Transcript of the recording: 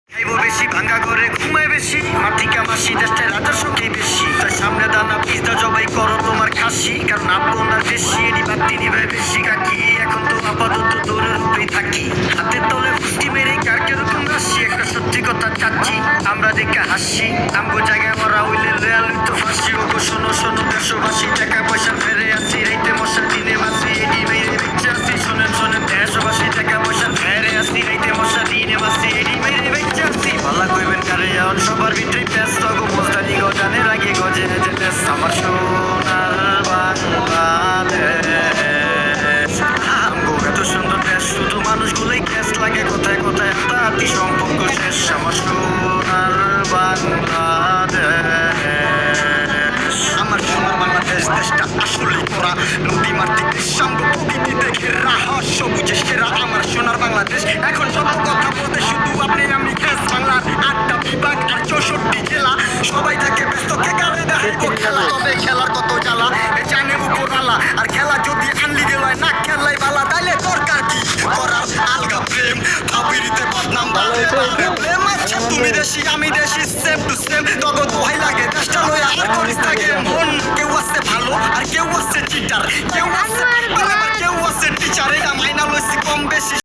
খাইব বেশি ভাঙ্গা ঘরে ঘুমায় বেশি মাটিকা মাসি দেশটা রাজার সঙ্গে বেশি তার সামনে দানা পিজা জবাই করো তোমার খাসি কারণ আপনার বেশি এটি বাতি নিবে বেশি কাকি এখন তো আপাতত দৌড়ের উপরেই থাকি হাতের তলে ফুটি মেরে কার কিরকম রাশি একটা সত্যি কথা চাচ্ছি আমরা দেখে হাসি আমগো জায়গায় মরা হইলে লেয়াল তো ফাঁসি ও শোনো শোনো দেশবাসী টাকা পয়সা ফেরে আসি রাইতে মশা দিনে মাসি এটি মেরে বেঁচে আসি শোনেন শোনেন দেশবাসী টাকা পয়সা ফেরে আসি রাইতে মশা দিনে মাসি এটি মেরে বেঁচে আসি পাল্লা কইবেন কারে এখন সবার ভিতরে ব্যস্ত গো মোস্তানি গজানের আগে গজে যে দেশ আমার সোনার বাংলাদেশ আমগো এত সুন্দর দেশ শুধু মানুষগুলোই গ্যাস লাগে কোথায় কোথায় হাতাহাতি সম্পর্ক শেষ আমার সোনার বাংলাদেশ আমার সোনার বাংলাদেশ দেশটা আসলেই করা নদী মাটি সাম্য প্রকৃতিতে ঘেরা সবুজে সেরা আমার সোনার বাংলাদেশ এখন সব কথা বলতে শুধু আপনি আমি গ্যাস বাংলার 8টা বিভাগ আর 64 জেলা সবাই থাকে ব্যস্ত খেকারে দেখাইবো খেলা তবে খেলার কত জ্বালা জানে উপরালা আর খেলা যদি আনলি গেলায় না খেলাই বালা তাইলে দরকার কি করার আলগা প্রেম ভাবিরিতে বদনাম বাড়ে প্রেম আচ্ছা তুমি দেশি আমি দেশি সেম টু সেম তবে দোহাই লাগে দেশটা লয়া আর করিস থাকে মন কেউ আছে ভালো আর কেউ আছে চিটার কেউ আছে কেউ আছে টিচার এটা মাইনা লইছি কম বেশি